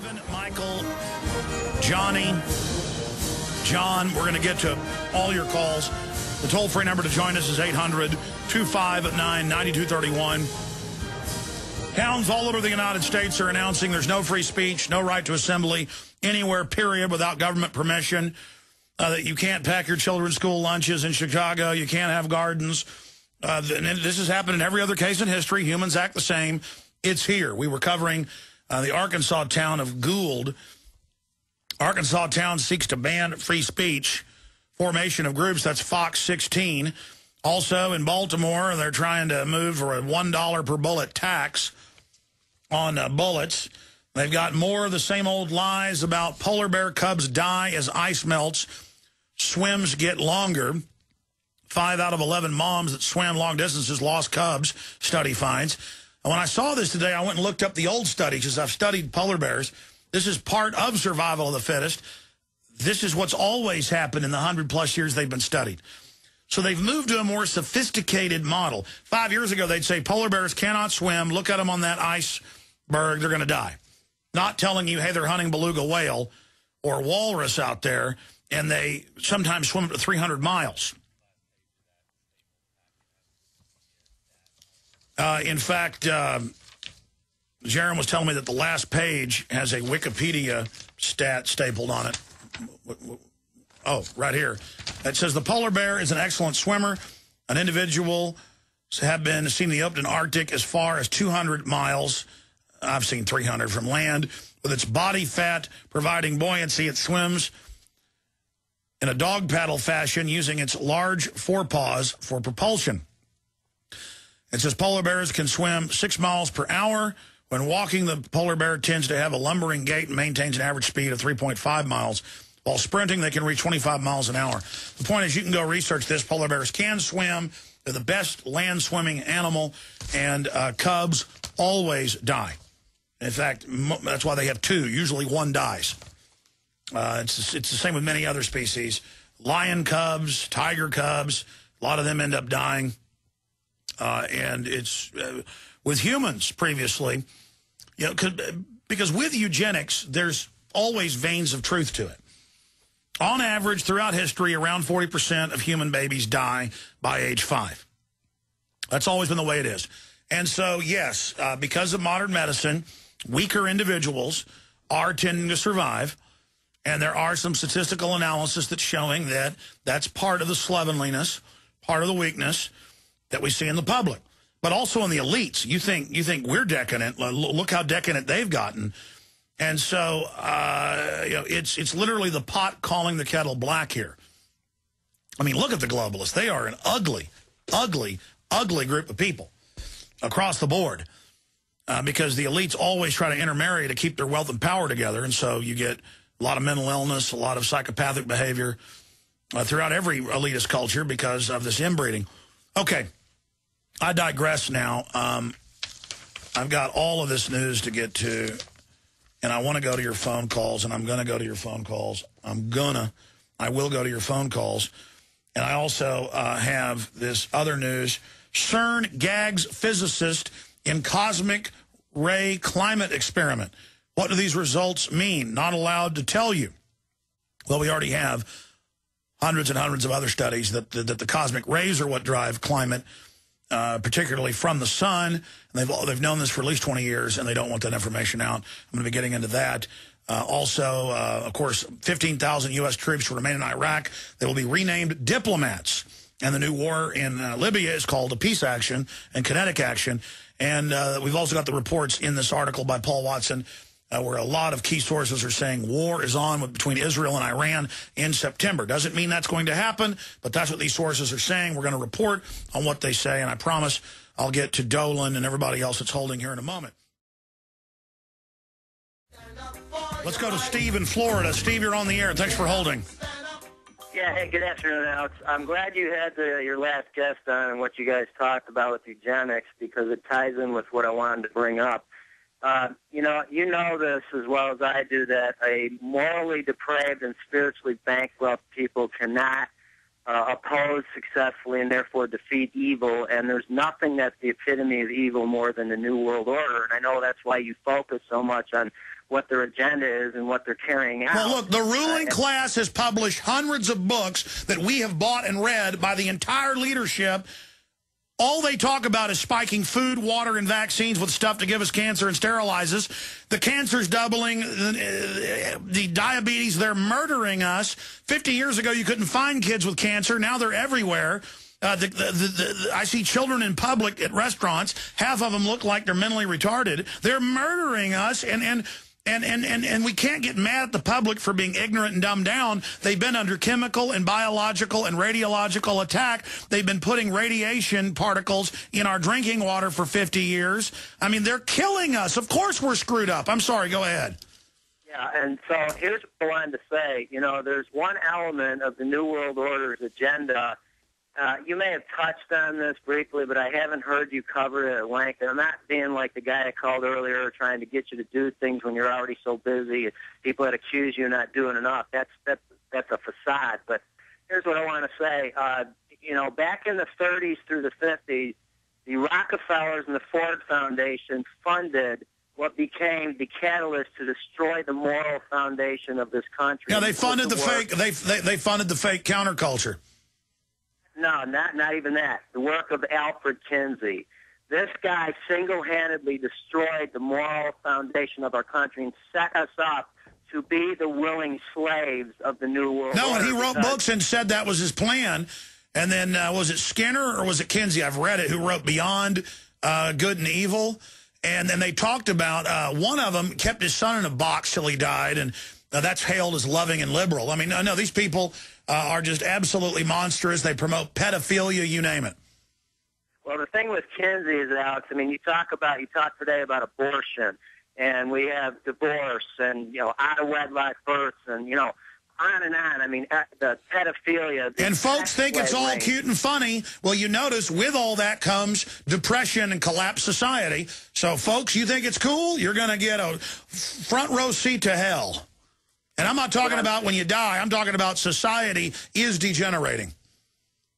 Stephen, Michael, Johnny, John, we're going to get to all your calls. The toll-free number to join us is 800-259-9231. Towns all over the United States are announcing there's no free speech, no right to assembly anywhere, period, without government permission. That you can't pack your children's school lunches in Chicago. You can't have gardens. And this has happened in every other case in history. Humans act the same. It's here. We were covering the Arkansas town of Gould. Arkansas town seeks to ban free speech. Formation of groups, that's Fox 16. Also in Baltimore, they're trying to move for a $1 per bullet tax on bullets. They've got more of the same old lies about polar bear cubs die as ice melts. Swims get longer. 5 out of 11 moms that swam long distances lost cubs, study finds. And when I saw this today, I went and looked up the old studies because I've studied polar bears. This is part of survival of the fittest. This is what's always happened in the 100-plus years they've been studied. So they've moved to a more sophisticated model. 5 years ago, they'd say polar bears cannot swim. Look at them on that iceberg. They're going to die. Not telling you, hey, they're hunting beluga whale or walrus out there, and they sometimes swim up to 300 miles. In fact, Jaron was telling me that the last page has a Wikipedia stat stapled on it. Oh, right here. It says the polar bear is an excellent swimmer. An individual have been seen in the open Arctic as far as 200 miles. I've seen 300 from land. With its body fat providing buoyancy, it swims in a dog paddle fashion using its large forepaws for propulsion. It says polar bears can swim 6 miles per hour. When walking, the polar bear tends to have a lumbering gait and maintains an average speed of 3.5 miles. While sprinting, they can reach 25 miles an hour. The point is you can go research this. Polar bears can swim. They're the best land swimming animal, and cubs always die. In fact, that's why they have 2. Usually 1 dies. It's the same with many other species. Lion cubs, tiger cubs, a lot of them end up dying. And it's with humans previously, you know, because with eugenics, there's always veins of truth to it. On average, throughout history, around 40% of human babies die by age 5. That's always been the way it is. And so, yes, because of modern medicine, weaker individuals are tending to survive. And there are some statistical analysis that's showing that that's part of the slovenliness, part of the weakness that we see in the public. But also in the elites. You think we're decadent. Look how decadent they've gotten. And so, you know, it's literally the pot calling the kettle black here. I mean, look at the globalists. They are an ugly, ugly, ugly group of people across the board because the elites always try to intermarry to keep their wealth and power together. And so you get a lot of mental illness, a lot of psychopathic behavior throughout every elitist culture because of this inbreeding. Okay, I digress now. I've got all of this news to get to. And I want to go to your phone calls, and I'm going to go to your phone calls. I will go to your phone calls. And I also have this other news. CERN gags physicist in cosmic ray climate experiment. What do these results mean? Not allowed to tell you. Well, we already have hundreds and hundreds of other studies that the cosmic rays are what drive climate, particularly from the sun. And they've known this for at least 20 years, and they don't want that information out. I'm going to be getting into that. Also, of course, 15,000 U.S. troops will remain in Iraq. They will be renamed diplomats. And the new war in Libya is called a peace action and kinetic action. And we've also got the reports in this article by Paul Watson where a lot of key sources are saying war is on between Israel and Iran in September. Doesn't mean that's going to happen, but that's what these sources are saying. We're going to report on what they say, and I promise I'll get to Dolan and everybody else that's holding here in a moment. Let's go to Steve in Florida. Steve, you're on the air. Thanks for holding. Yeah, hey, good afternoon, Alex. I'm glad you had your last guest on and what you guys talked about with eugenics because it ties in with what I wanted to bring up. You know this as well as I do that a morally depraved and spiritually bankrupt people cannot oppose successfully and therefore defeat evil. And there's nothing that's the epitome of evil more than the New World Order. And I know that's why you focus so much on what their agenda is and what they're carrying out. Well, look, the ruling class has published hundreds of books that we have bought and read by the entire leadership. All they talk about is spiking food, water, and vaccines with stuff to give us cancer and sterilize us. The cancer's doubling. The diabetes, they're murdering us. 50 years ago, you couldn't find kids with cancer. Now they're everywhere. I see children in public at restaurants. Half of them look like they're mentally retarded. They're murdering us, and we can't get mad at the public for being ignorant and dumbed down. They've been under chemical and biological and radiological attack. They've been putting radiation particles in our drinking water for 50 years. I mean, they're killing us. Of course we're screwed up. I'm sorry. Go ahead. Yeah, and so here's what I wanted to say. You know, there's one element of the New World Order's agenda. You may have touched on this briefly, but I haven't heard you cover it at length. And I'm not being like the guy I called earlier trying to get you to do things when you're already so busy. People that accuse you of not doing enough. That's a facade. But here's what I want to say. You know, back in the 30s through the 50s, the Rockefellers and the Ford Foundation funded what became the catalyst to destroy the moral foundation of this country. Yeah, they funded the fake. They funded the fake counterculture. No, not even that. The work of Alfred Kinsey. This guy single-handedly destroyed the moral foundation of our country and set us up to be the willing slaves of the New World Order. No, and he wrote books and said that was his plan. And then was it Skinner or was it Kinsey? I've read it, who wrote Beyond Good and Evil. And then they talked about one of them kept his son in a box till he died, and that's hailed as loving and liberal. I mean, no, these people are just absolutely monstrous. They promote pedophilia, you name it. Well, the thing with Kinsey is, Alex, I mean, you talk today about abortion, and we have divorce and, you know, out-of-wedlock births and, you know, on and on. I mean, the pedophilia. And folks think it's all cute and funny. Well, you notice with all that comes depression and collapsed society. So, folks, you think it's cool? You're going to get a front row seat to hell. And I'm not talking about when you die. I'm talking about society is degenerating.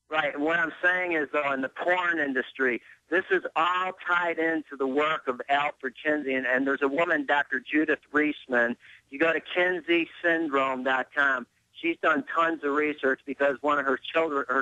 Right. And what I'm saying is, though, in the porn industry, this is all tied into the work of Alfred Kinsey. And there's a woman, Dr. Judith Reisman. You go to KinseySyndrome.com. She's done tons of research because one of her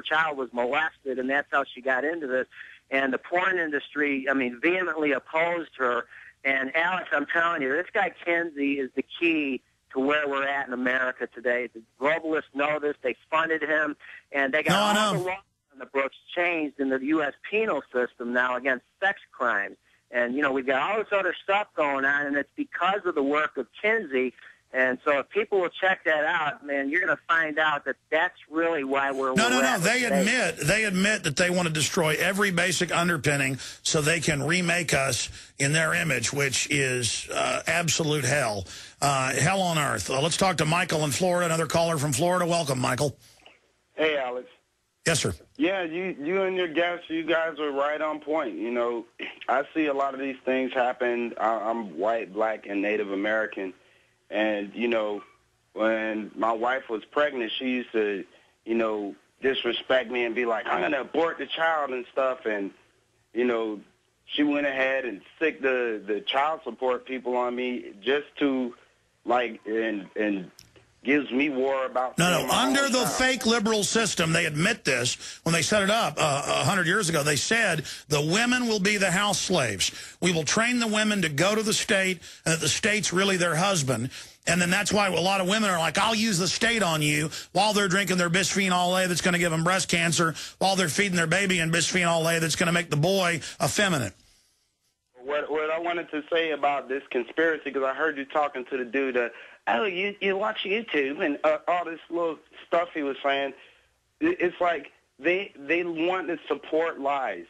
child was molested, and that's how she got into this. And the porn industry, I mean, vehemently opposed her. And, Alex, I'm telling you, this guy Kinsey is the key to where we're at in America today. The globalists know this. They funded him, and they got all the laws on the books changed in the U.S. penal system now against sex crimes. And, you know, we've got all this other stuff going on, and it's because of the work of Kinsey. And so if people will check that out, man, you're going to find out that that's really why we're No. They admit that they want to destroy every basic underpinning so they can remake us in their image, which is absolute hell. Hell on earth. Let's talk to Michael in Florida, another caller from Florida. Welcome, Michael. Hey, Alex. Yes, sir. Yeah, you and your guests, you guys are right on point. You know, I see a lot of these things happen. I'm white, black, and Native American. And, you know, when my wife was pregnant, she used to, you know, disrespect me and be like, I'm going to abort the child and stuff. And, you know, she went ahead and sicked the child support people on me just to, like, and gives me war about... No, under the fake liberal system, they admit this. When they set it up 100 years ago, they said the women will be the house slaves. We will train the women to go to the state, and that the state's really their husband. And then that's why a lot of women are like, I'll use the state on you while they're drinking their bisphenol A that's going to give them breast cancer, while they're feeding their baby in bisphenol A that's going to make the boy effeminate. What I wanted to say about this conspiracy, because I heard you talking to the dude, you watch YouTube and all this little stuff he was saying. It's like they want to support lies,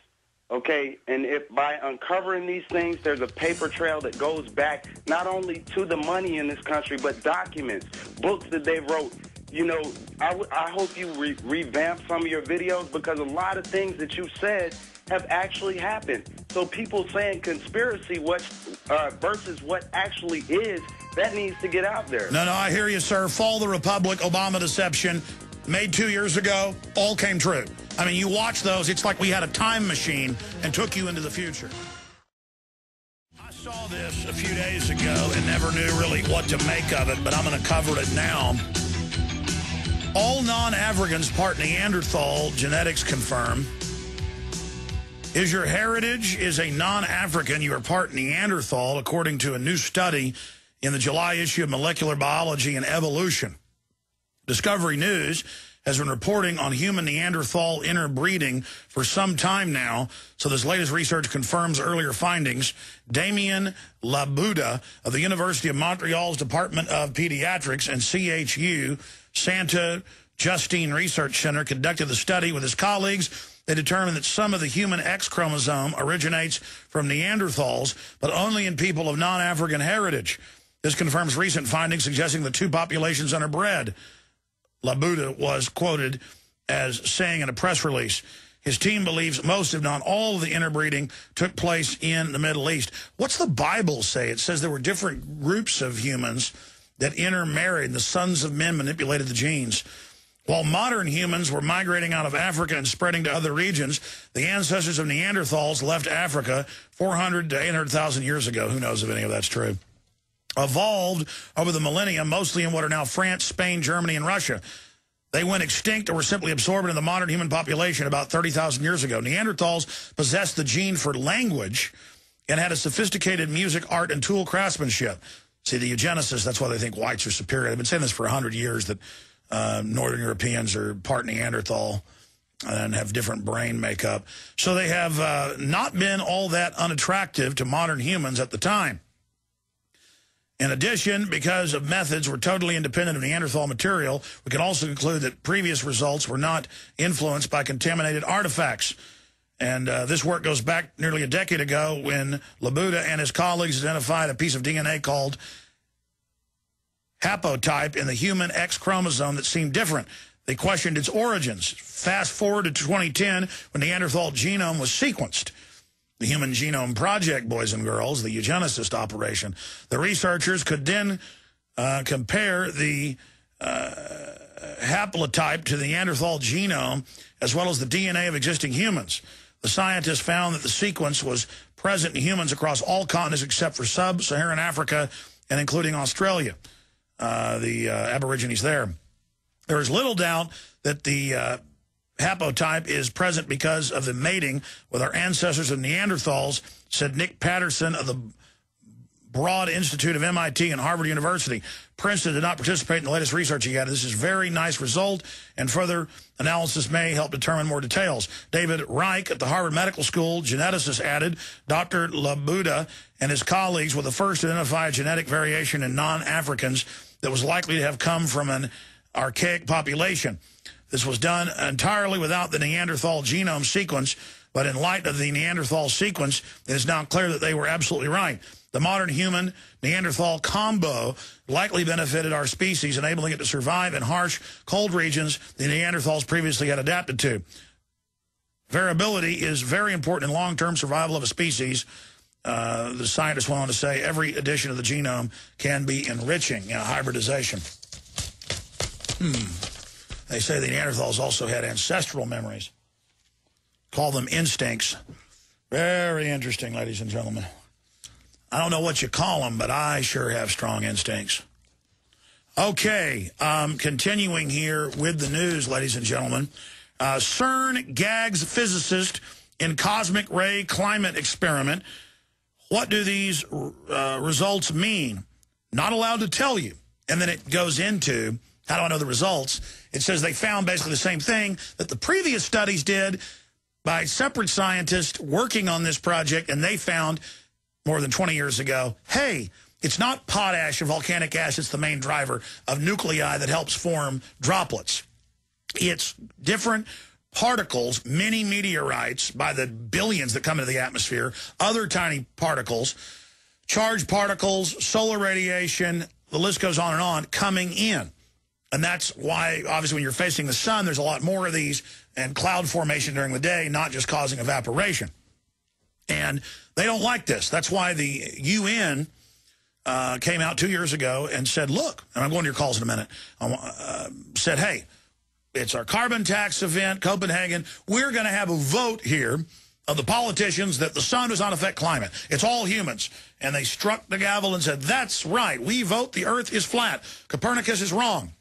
okay? And if by uncovering these things, there's a paper trail that goes back not only to the money in this country, but documents, books that they wrote. You know, I hope you revamp some of your videos, because a lot of things that you said have actually happened. So people saying conspiracy versus what actually is, that needs to get out there. No, I hear you, sir. Fall the Republic, Obama deception. made 2 years ago, all came true. I mean, you watch those, it's like we had a time machine and took you into the future. I saw this a few days ago and never knew really what to make of it, but I'm going to cover it now. All non-Africans part Neanderthal, genetics confirm. Is your heritage is a non-African, you are part Neanderthal, according to a new study in the July issue of Molecular Biology and Evolution. Discovery News has been reporting on human Neanderthal interbreeding for some time now, so this latest research confirms earlier findings. Damien Labuda of the University of Montreal's Department of Pediatrics and CHU Santa Justine Research Center conducted the study with his colleagues. They determined that some of the human X chromosome originates from Neanderthals, but only in people of non-African heritage. This confirms recent findings suggesting the two populations are bred. Labuda was quoted as saying in a press release, his team believes most, if not all, of the interbreeding took place in the Middle East. What's the Bible say? It says there were different groups of humans that intermarried. The sons of men manipulated the genes. While modern humans were migrating out of Africa and spreading to other regions, the ancestors of Neanderthals left Africa 400 to 800,000 years ago. Who knows if any of that's true? Evolved over the millennia, mostly in what are now France, Spain, Germany, and Russia. They went extinct or were simply absorbed into the modern human population about 30,000 years ago. Neanderthals possessed the gene for language and had a sophisticated music, art, and tool craftsmanship. See, the eugenicists, that's why they think whites are superior. They've been saying this for 100 years, that Northern Europeans are part Neanderthal and have different brain makeup. So they have not been all that unattractive to modern humans at the time. In addition, because of methods were totally independent of Neanderthal material, we can also conclude that previous results were not influenced by contaminated artifacts. And this work goes back nearly a decade ago when Labuda and his colleagues identified a piece of DNA called haplotype in the human X chromosome that seemed different. They questioned its origins. Fast forward to 2010 when the Neanderthal genome was sequenced. The Human Genome Project, boys and girls, the eugenicist operation. The researchers could then compare the haplotype to the Neanderthal genome as well as the DNA of existing humans. The scientists found that the sequence was present in humans across all continents except for sub-Saharan Africa and including Australia, the Aborigines there. There is little doubt that the haplotype is present because of the mating with our ancestors of Neanderthals, said Nick Patterson of the Broad Institute of MIT and Harvard University. Princeton did not participate in the latest research yet. This is a very nice result, and further analysis may help determine more details. David Reich at the Harvard Medical School, geneticist, added, Dr. Labuda and his colleagues were the first to identify a genetic variation in non-Africans that was likely to have come from an archaic population. This was done entirely without the Neanderthal genome sequence, but in light of the Neanderthal sequence, it is now clear that they were absolutely right. The modern human-Neanderthal combo likely benefited our species, enabling it to survive in harsh, cold regions the Neanderthals previously had adapted to. Variability is very important in long-term survival of a species. The scientists went on to say every addition of the genome can be enriching in a hybridization. They say the Neanderthals also had ancestral memories. Call them instincts. Very interesting, ladies and gentlemen. I don't know what you call them, but I sure have strong instincts. Okay, continuing here with the news, ladies and gentlemen. CERN gags physicist in cosmic ray climate experiment. What do these results mean? Not allowed to tell you. And then it goes into, how do I know the results? It says they found basically the same thing that the previous studies did by separate scientists working on this project, and they found more than 20 years ago, hey, it's not potash or volcanic ash that's the main driver of nuclei that helps form droplets. It's different particles, mini meteorites by the billions that come into the atmosphere, other tiny particles, charged particles, solar radiation, the list goes on, coming in. And that's why, obviously, when you're facing the sun, there's a lot more of these and cloud formation during the day, not just causing evaporation. And they don't like this. That's why the UN came out 2 years ago and said, look, and I'm going to your calls in a minute, said, hey, It's our carbon tax event, Copenhagen. We're going to have a vote here of the politicians that the sun does not affect climate. It's all humans. And they struck the gavel and said, that's right. We vote the earth is flat. Copernicus is wrong.